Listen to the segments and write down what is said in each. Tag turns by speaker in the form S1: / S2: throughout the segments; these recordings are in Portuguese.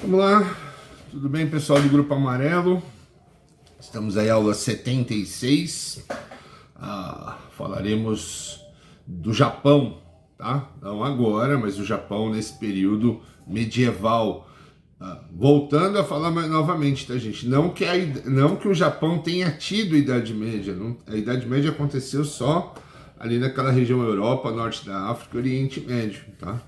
S1: Vamos lá, tudo bem, pessoal do Grupo Amarelo? Estamos aí, aula 76. Falaremos do Japão, tá? Não agora, mas o Japão nesse período medieval. Voltando a falar novamente, tá, gente? Não que o Japão tenha tido Idade Média. A Idade Média aconteceu só ali naquela região Europa, Norte da África, Oriente Médio, tá?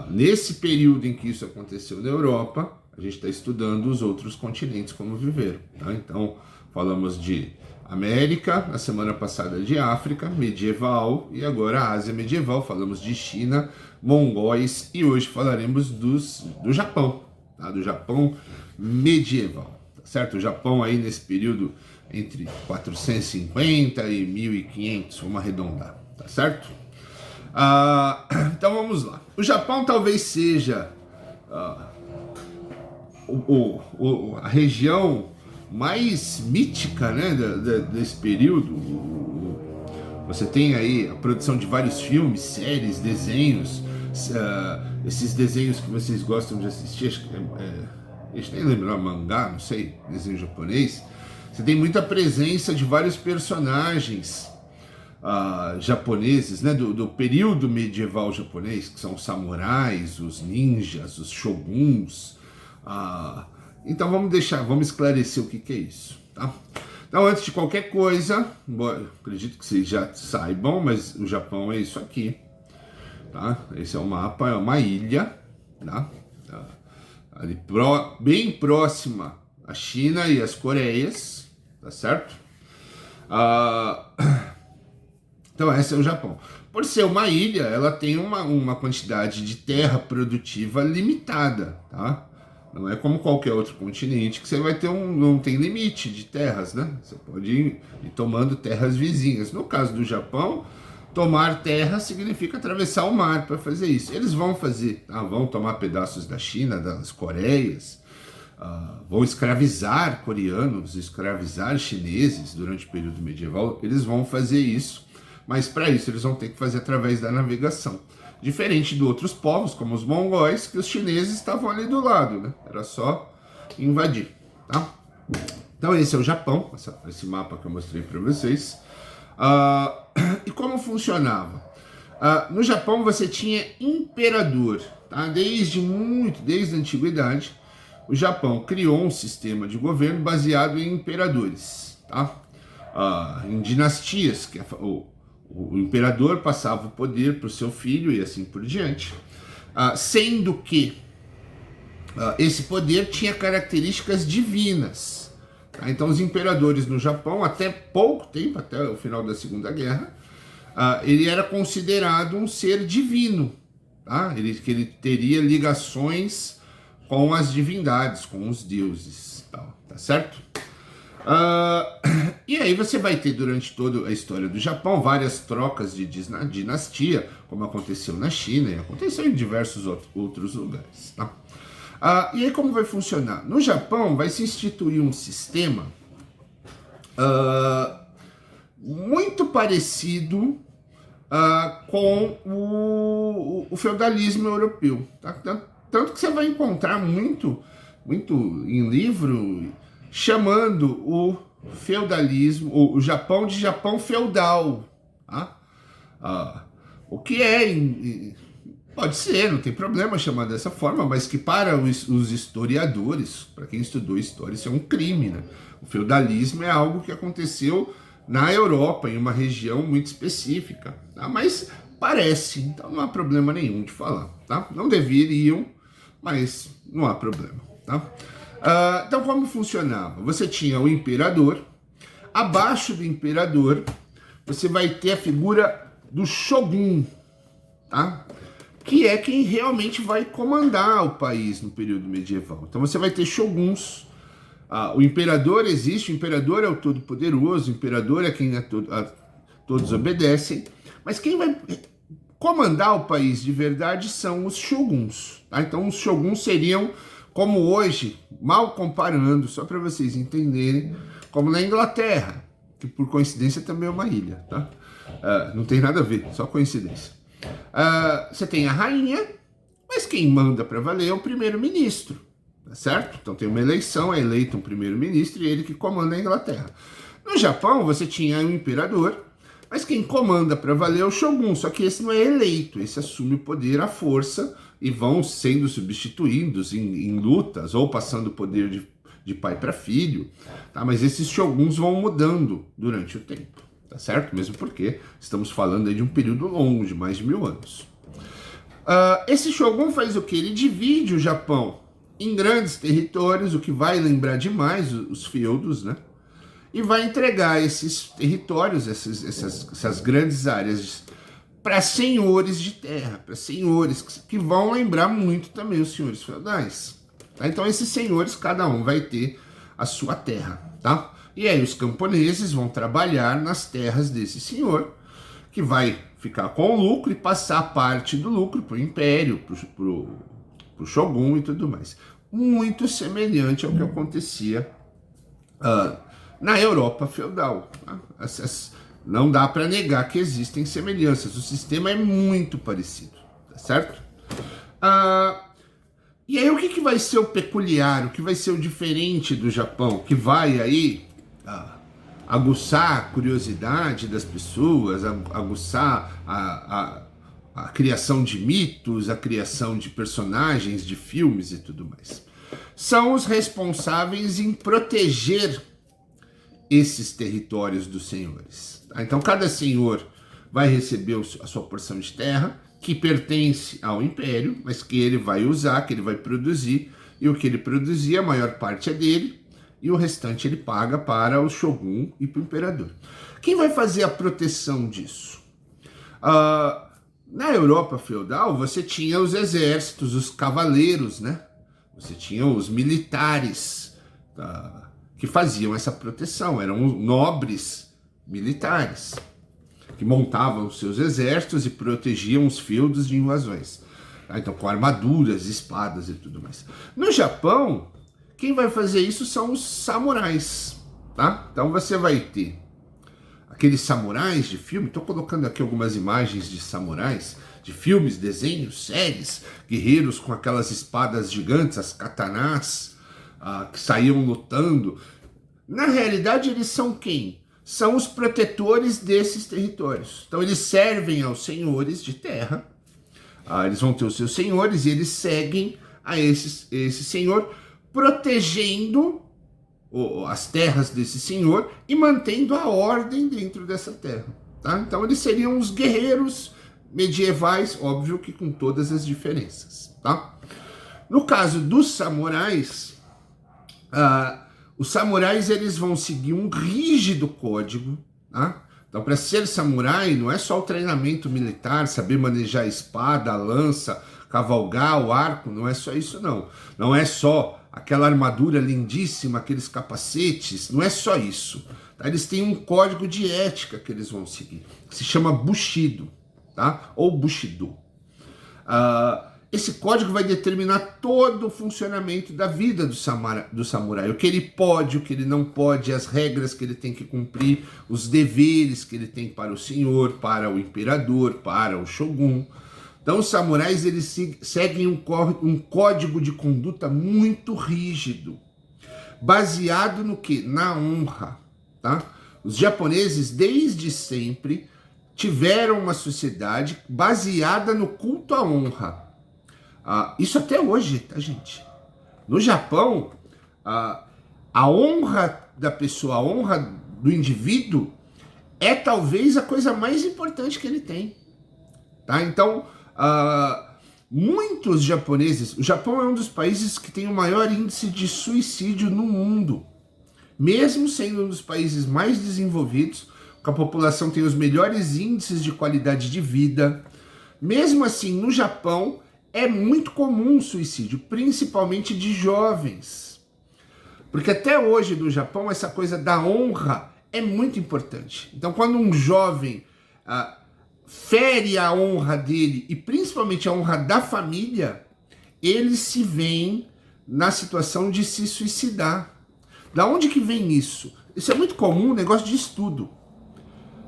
S1: Nesse período em que isso aconteceu na Europa, a gente está estudando os outros continentes como viveram, tá? Então, falamos de América, na semana passada de África medieval e agora a Ásia medieval. Falamos de China, mongóis e hoje falaremos do Japão, tá? Do Japão medieval, tá certo? O Japão aí nesse período entre 450 e 1500, vamos arredondar, tá certo? Então vamos lá. O Japão talvez seja a região mais mítica, né, desse período. Você tem aí a produção de vários filmes, séries, desenhos, esses desenhos que vocês gostam de assistir, acho que nem lembro, mangá, não sei, desenho japonês. Você tem muita presença de vários personagens japoneses, né, do período medieval japonês, que são os samurais, os ninjas, os shoguns. Então vamos esclarecer o que é isso, tá? Então, antes de qualquer coisa, acredito que vocês já saibam, mas o Japão é isso aqui, tá? Esse é o mapa, é uma ilha, tá? Ali bem próxima à China e às Coreias, tá certo? Então esse é o Japão. Por ser uma ilha, ela tem uma quantidade de terra produtiva limitada, tá? Não é como qualquer outro continente que você vai ter não tem limite de terras, né? Você pode ir tomando terras vizinhas. No caso do Japão, tomar terra significa atravessar o mar para fazer isso. Eles vão fazer, tá? Vão tomar pedaços da China, das Coreias, vão escravizar coreanos, escravizar chineses durante o período medieval. Eles vão fazer isso, mas para isso eles vão ter que fazer através da navegação. Diferente de outros povos, como os mongóis, que os chineses estavam ali do lado, né? Era só invadir, tá? Então esse é o Japão, esse mapa que eu mostrei para vocês. E como funcionava? No Japão você tinha imperador, tá? Desde a antiguidade, o Japão criou um sistema de governo baseado em imperadores, tá? Em dinastias, que o imperador passava o poder para o seu filho e assim por diante, sendo que esse poder tinha características divinas. Tá? Então os imperadores no Japão, até pouco tempo, até o final da Segunda Guerra, ele era considerado um ser divino, tá? Que ele teria ligações com as divindades, com os deuses, tá certo? E aí você vai ter durante toda a história do Japão várias trocas de dinastia, como aconteceu na China e aconteceu em diversos outros lugares, tá? E aí como vai funcionar? No Japão vai se instituir um sistema muito parecido com o feudalismo europeu, tá? Tanto que você vai encontrar muito em livro chamando o feudalismo, o Japão de Japão feudal, tá? O que pode ser, não tem problema chamar dessa forma, mas que para os historiadores, para quem estudou história, isso é um crime, né? O feudalismo é algo que aconteceu na Europa, em uma região muito específica, tá? Mas parece, então não há problema nenhum de falar, tá? Não deveriam, mas não há problema, tá? Então como funcionava? Você tinha o imperador, abaixo do imperador você vai ter a figura do shogun, tá? Que é quem realmente vai comandar o país no período medieval. Então você vai ter shoguns. O imperador existe, o imperador é o todo-poderoso, o imperador é quem todos obedecem, mas quem vai comandar o país de verdade são os shoguns, tá? Então os shoguns seriam como hoje, mal comparando, só para vocês entenderem, como na Inglaterra, que por coincidência também é uma ilha, tá? Não tem nada a ver, só coincidência. Você tem a rainha, mas quem manda para valer é o primeiro-ministro, certo? Então tem uma eleição, é eleito um primeiro-ministro e ele que comanda a Inglaterra. No Japão, você tinha um imperador, mas quem comanda para valer é o shogun, só que esse não é eleito, esse assume o poder à força e vão sendo substituídos em lutas ou passando o poder de pai para filho, tá? Mas esses shoguns vão mudando durante o tempo, tá certo? Mesmo porque estamos falando aí de um período longo, de mais de 1000 anos. Esse shogun faz o que? Ele divide o Japão em grandes territórios, o que vai lembrar demais os feudos, né? E vai entregar esses territórios, essas grandes áreas, para senhores de terra, para senhores que vão lembrar muito também os senhores feudais. Tá? Então esses senhores, cada um vai ter a sua terra, tá? E aí os camponeses vão trabalhar nas terras desse senhor, que vai ficar com o lucro e passar parte do lucro para o império, para o shogun e tudo mais. Muito semelhante ao que acontecia na Europa feudal. Tá? Não dá para negar que existem semelhanças. O sistema é muito parecido, tá certo? E aí o que vai ser o peculiar, o que vai ser o diferente do Japão, que vai aí aguçar a curiosidade das pessoas, aguçar a criação de mitos, a criação de personagens, de filmes e tudo mais? São os responsáveis em proteger esses territórios dos senhores. Tá? Então cada senhor vai receber a sua porção de terra, que pertence ao império, mas que ele vai usar, que ele vai produzir, e o que ele produzir, a maior parte é dele, e o restante ele paga para o shogun e para o imperador. Quem vai fazer a proteção disso? Na Europa feudal, você tinha os exércitos, os cavaleiros, né? Você tinha os militares, que faziam essa proteção, eram nobres militares, que montavam os seus exércitos e protegiam os feudos de invasões. Então, com armaduras, espadas e tudo mais. No Japão, quem vai fazer isso são os samurais, tá? Então você vai ter aqueles samurais de filme, estou colocando aqui algumas imagens de samurais, de filmes, desenhos, séries, guerreiros com aquelas espadas gigantes, as katanás, que saíam lutando. Na realidade, eles são quem? São os protetores desses territórios. Então eles servem aos senhores de terra, eles vão ter os seus senhores e eles seguem a esse senhor, protegendo as terras desse senhor e mantendo a ordem dentro dessa terra. Tá? Então eles seriam os guerreiros medievais, óbvio que com todas as diferenças. Tá? No caso dos samurais, os samurais eles vão seguir um rígido código. Tá? Então, para ser samurai, não é só o treinamento militar, saber manejar a espada, a lança, cavalgar o arco, não é só isso não. Não é só aquela armadura lindíssima, aqueles capacetes, não é só isso. Tá? Eles têm um código de ética que eles vão seguir, que se chama Bushido, tá? Ou Bushido. Esse código vai determinar todo o funcionamento da vida do samurai, o que ele pode, o que ele não pode, as regras que ele tem que cumprir, os deveres que ele tem para o senhor, para o imperador, para o shogun. Então os samurais eles seguem um código de conduta muito rígido, baseado no que? Na honra. Tá? Os japoneses desde sempre tiveram uma sociedade baseada no culto à honra. Isso até hoje, tá, gente? No Japão, a honra da pessoa, a honra do indivíduo é talvez a coisa mais importante que ele tem. Tá? Então, muitos japoneses... O Japão é um dos países que tem o maior índice de suicídio no mundo. Mesmo sendo um dos países mais desenvolvidos, que a população tem os melhores índices de qualidade de vida. Mesmo assim, no Japão... é muito comum o suicídio, principalmente de jovens. Porque até hoje no Japão essa coisa da honra é muito importante. Então quando um jovem fere a honra dele e principalmente a honra da família, ele se vê na situação de se suicidar. Da onde que vem isso? Isso é muito comum, negócio de estudo.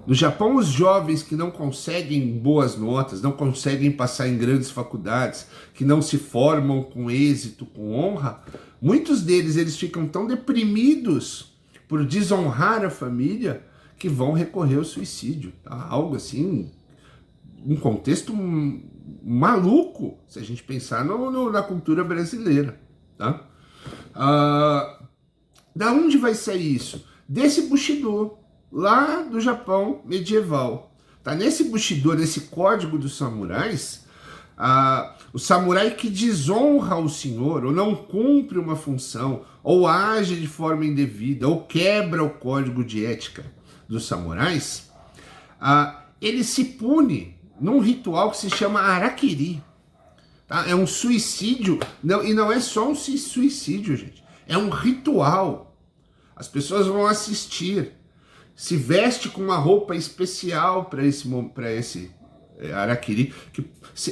S1: No Japão, os jovens que não conseguem boas notas, não conseguem passar em grandes faculdades, que não se formam com êxito, com honra, muitos deles eles ficam tão deprimidos por desonrar a família que vão recorrer ao suicídio. Tá? Algo assim, um contexto maluco, se a gente pensar na cultura brasileira. Tá? Da onde vai sair isso? Desse Bushido, lá do Japão medieval. Tá? Nesse Bushido, nesse código dos samurais, o samurai que desonra o senhor, ou não cumpre uma função, ou age de forma indevida, ou quebra o código de ética dos samurais, ele se pune num ritual que se chama Harakiri. Tá? É um suicídio, e não é só um suicídio, gente. É um ritual. As pessoas vão assistir, se veste com uma roupa especial para esse Harakiri, que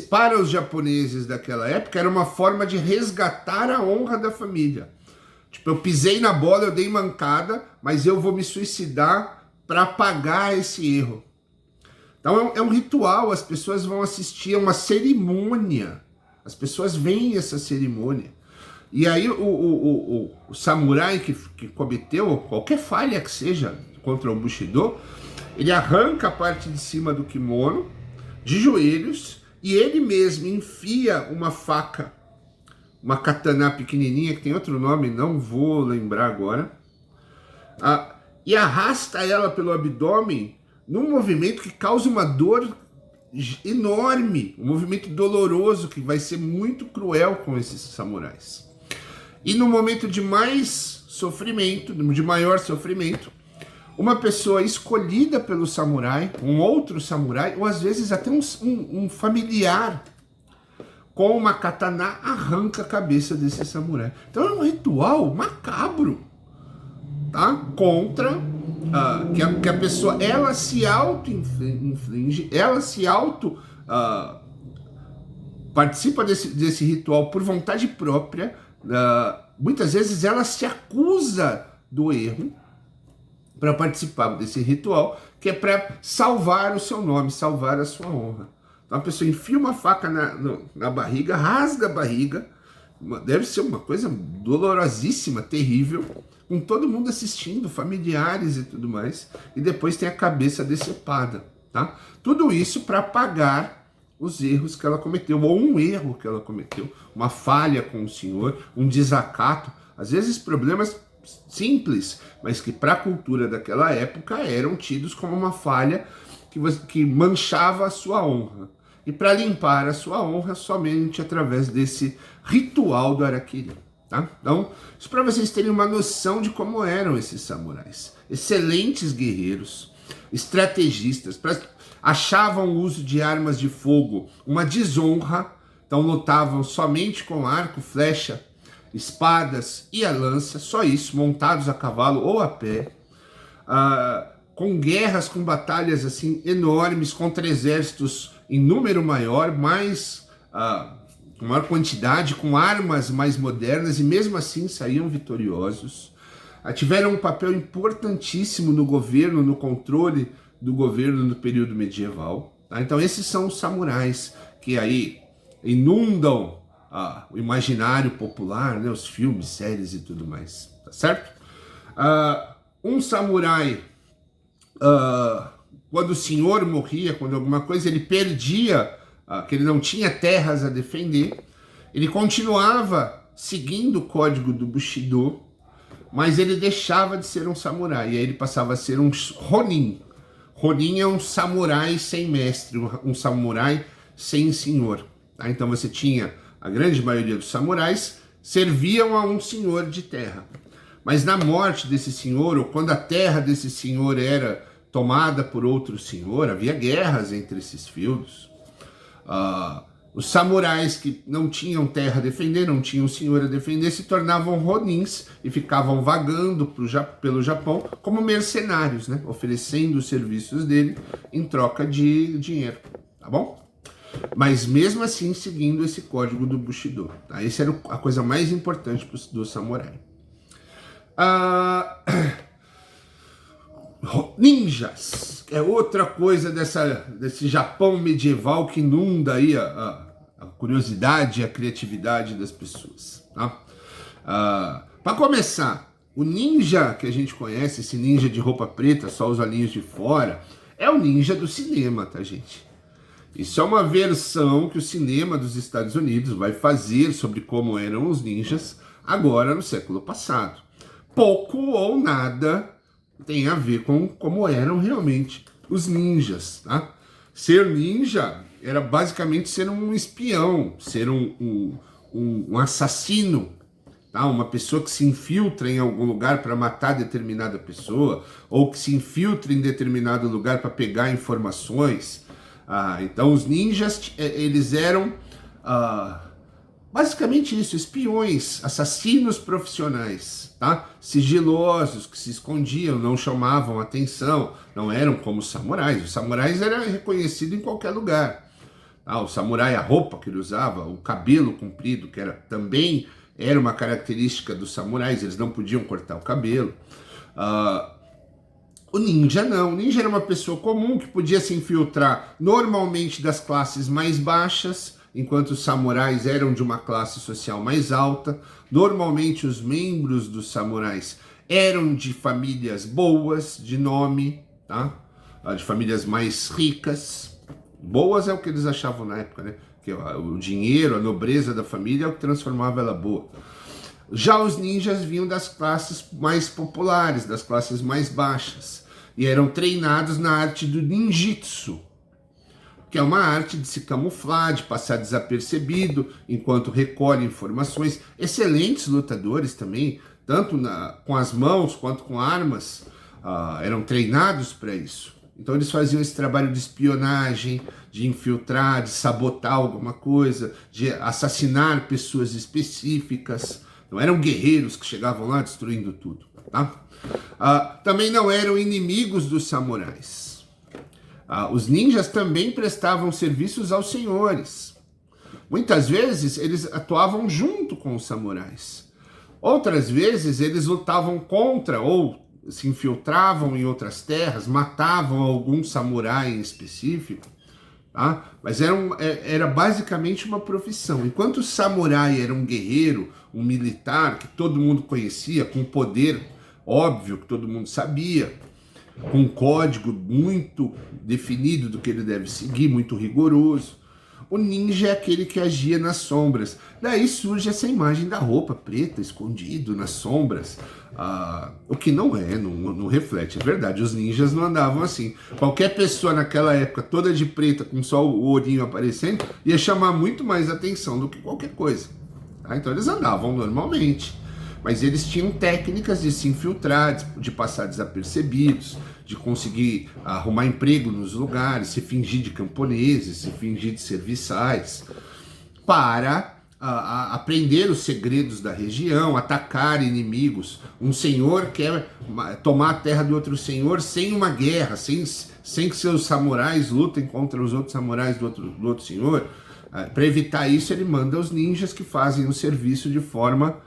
S1: para os japoneses daquela época era uma forma de resgatar a honra da família. Tipo, eu pisei na bola, eu dei mancada, mas eu vou me suicidar para apagar esse erro. Então é um ritual, as pessoas vão assistir a uma cerimônia, as pessoas veem essa cerimônia. E aí o samurai que cometeu qualquer falha que seja contra o Bushido, ele arranca a parte de cima do kimono, de joelhos, e ele mesmo enfia uma faca, uma katana pequenininha, que tem outro nome, não vou lembrar agora, e arrasta ela pelo abdômen num movimento que causa uma dor enorme, um movimento doloroso que vai ser muito cruel com esses samurais. E no momento de mais sofrimento, de maior sofrimento, uma pessoa escolhida pelo samurai, um outro samurai, ou às vezes até um familiar, com uma katana arranca a cabeça desse samurai. Então é um ritual macabro, tá? Contra que a pessoa, ela se auto-inflige, ela se auto participa desse ritual por vontade própria. Muitas vezes ela se acusa do erro para participar desse ritual, que é para salvar o seu nome, salvar a sua honra. Então a pessoa enfia uma faca na barriga, rasga a barriga, deve ser uma coisa dolorosíssima, terrível, com todo mundo assistindo, familiares e tudo mais, e depois tem a cabeça decepada, tá? Tudo isso para apagar os erros que ela cometeu, ou um erro que ela cometeu, uma falha com o senhor, um desacato, às vezes problemas simples, mas que para a cultura daquela época eram tidos como uma falha que manchava a sua honra. E para limpar a sua honra somente através desse ritual do Harakiri. Tá? Então, isso para vocês terem uma noção de como eram esses samurais. Excelentes guerreiros, estrategistas, achavam o uso de armas de fogo uma desonra, então lutavam somente com arco, flecha, espadas e a lança, só isso, montados a cavalo ou a pé, com guerras, com batalhas assim enormes contra exércitos em número maior, com maior quantidade, com armas mais modernas, e mesmo assim saíam vitoriosos. Tiveram um papel importantíssimo no governo, no controle do governo no período medieval. Tá? Então esses são os samurais que aí inundam o imaginário popular, né? Os filmes, séries e tudo mais, tá certo? Um samurai, quando o senhor morria, quando alguma coisa, ele perdia, que ele não tinha terras a defender, ele continuava seguindo o código do Bushido, mas ele deixava de ser um samurai, e aí ele passava a ser um Ronin. Ronin é um samurai sem mestre, um samurai sem senhor. Tá? Então você tinha, a grande maioria dos samurais serviam a um senhor de terra. Mas na morte desse senhor, ou quando a terra desse senhor era tomada por outro senhor, havia guerras entre esses feudos. Os samurais que não tinham terra a defender, não tinham senhor a defender, se tornavam ronins e ficavam vagando pelo Japão como mercenários, né? Oferecendo os serviços dele em troca de dinheiro, tá bom? Mas mesmo assim seguindo esse código do Bushido. Tá? Essa era a coisa mais importante do samurai. Ninjas, é outra coisa desse Japão medieval que inunda aí a curiosidade e a criatividade das pessoas. Tá? Para começar, o ninja que a gente conhece, esse ninja de roupa preta, só os olhinhos de fora, é o ninja do cinema, tá, gente? Isso é uma versão que o cinema dos Estados Unidos vai fazer sobre como eram os ninjas agora no século passado. Pouco ou nada tem a ver com como eram realmente os ninjas, tá? Ser ninja era basicamente ser um espião, ser um assassino, tá? Uma pessoa que se infiltra em algum lugar para matar determinada pessoa, ou que se infiltra em determinado lugar para pegar informações. Então os ninjas, eles eram basicamente isso, espiões, assassinos profissionais, tá? Sigilosos, que se escondiam, não chamavam atenção, não eram como os samurais. Os samurais eram reconhecidos em qualquer lugar. Tá? O samurai, a roupa que ele usava, o cabelo comprido, que também era uma característica dos samurais, eles não podiam cortar o cabelo. O ninja não, o ninja era uma pessoa comum que podia se infiltrar normalmente das classes mais baixas, enquanto os samurais eram de uma classe social mais alta. Normalmente os membros dos samurais eram de famílias boas, de nome, tá? De famílias mais ricas. Boas é o que eles achavam na época, né? Que o dinheiro, a nobreza da família é o que transformava ela boa. Já os ninjas vinham das classes mais populares, das classes mais baixas, e eram treinados na arte do ninjitsu, que é uma arte de se camuflar, de passar desapercebido enquanto recolhe informações. Excelentes lutadores também, tanto com as mãos quanto com armas, eram treinados para isso. Então eles faziam esse trabalho de espionagem, de infiltrar, de sabotar alguma coisa, de assassinar pessoas específicas. Não eram guerreiros que chegavam lá destruindo tudo. Tá? Também não eram inimigos dos samurais. Os ninjas também prestavam serviços aos senhores. Muitas vezes eles atuavam junto com os samurais. Outras vezes eles lutavam contra ou se infiltravam em outras terras, matavam algum samurai em específico. Tá? Mas era basicamente uma profissão. Enquanto o samurai era um guerreiro, um militar que todo mundo conhecia, com poder óbvio que todo mundo sabia, com um código muito definido do que ele deve seguir, muito rigoroso. O ninja é aquele que agia nas sombras. Daí surge essa imagem da roupa preta, escondido nas sombras. O que não reflete, é verdade. Os ninjas não andavam assim. Qualquer pessoa naquela época, toda de preta, com só o olhinho aparecendo, ia chamar muito mais atenção do que qualquer coisa. Tá? Então eles andavam normalmente. Mas eles tinham técnicas de se infiltrar, de passar desapercebidos, de conseguir arrumar emprego nos lugares, se fingir de camponeses, se fingir de serviçais, para aprender os segredos da região, atacar inimigos. Um senhor quer tomar a terra do outro senhor sem uma guerra, sem que seus samurais lutem contra os outros samurais do outro senhor. Para evitar isso, ele manda os ninjas que fazem o serviço de forma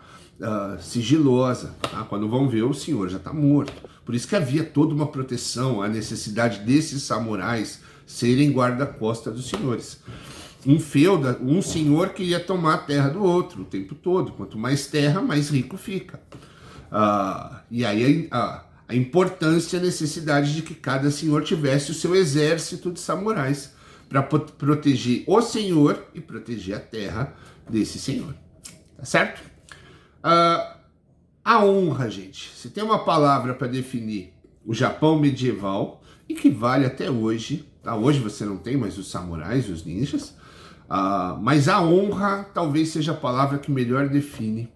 S1: sigilosa. Tá? Quando vão ver, o senhor já está morto. Por isso que havia toda uma proteção, a necessidade desses samurais serem guarda-costas dos senhores. Um senhor queria tomar a terra do outro o tempo todo. Quanto mais terra, mais rico fica. E aí a importância e a necessidade de que cada senhor tivesse o seu exército de samurais para proteger o senhor e proteger a terra desse senhor. Tá certo? A honra, gente. Se tem uma palavra para definir o Japão medieval, e que vale até hoje, tá? Hoje você não tem mais os samurais, os ninjas, mas a honra talvez seja a palavra que melhor define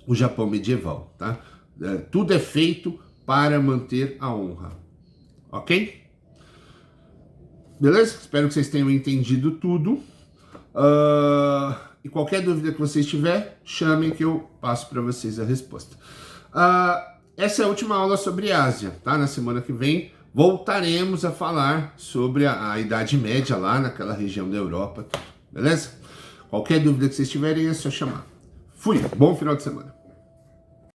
S1: o Japão medieval, tá? Tudo é feito para manter a honra, ok? Beleza? Espero que vocês tenham entendido tudo. E qualquer dúvida que vocês tiverem, chamem que eu passo para vocês a resposta. Essa é a última aula sobre Ásia, tá? Na semana que vem voltaremos a falar sobre a Idade Média lá naquela região da Europa, beleza? Qualquer dúvida que vocês tiverem é só chamar. Fui, bom final de semana.